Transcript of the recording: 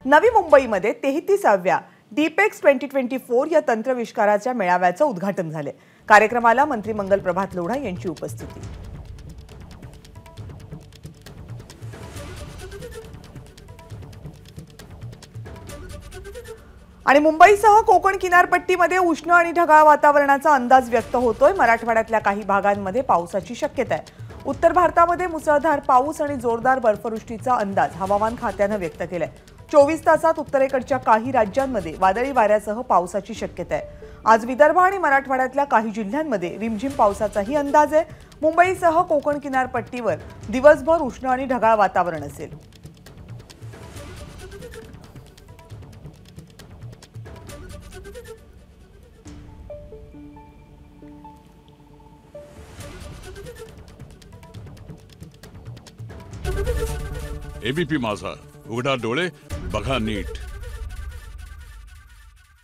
नवी मुंबईमध्ये 33व्या डीपेक्स 2024 या तंत्रविष्काराच्या मेळाव्याचं उद्घाटन झाले। कार्यक्रमाला मंत्री मंगल प्रभात लोढा यांची उपस्थिती। आणि मुंबईसह कोकण किनारपट्टीमध्ये उष्ण आणि ढगाळ वातावरणाचा अंदाज व्यक्त होतोय। मराठवाड्यातल्या काही भागांमध्ये पावसाची शक्यता आहे। उत्तर भारतामध्ये मुसळधार पाऊस आणि जोरदार बर्फवृष्टीचा अंदाज हवामान खात्याने व्यक्त केलाय। 24 तासात उत्तरेकडच्या काही राज्यांमध्ये वादळी वाऱ्यासह पावसाची शक्यता आहे। आज विदर्भ आणि मराठवाड्यातल्या काही जिल्ह्यांमध्ये रिमझिम पावसाचाही अंदाज आहे। मुंबईसह कोकण किनारपट्टीवर दिवसभर उष्ण आणि ढगाळ वातावरण असेल। एबीपी माझा, उघडा डोळे बघा नीट।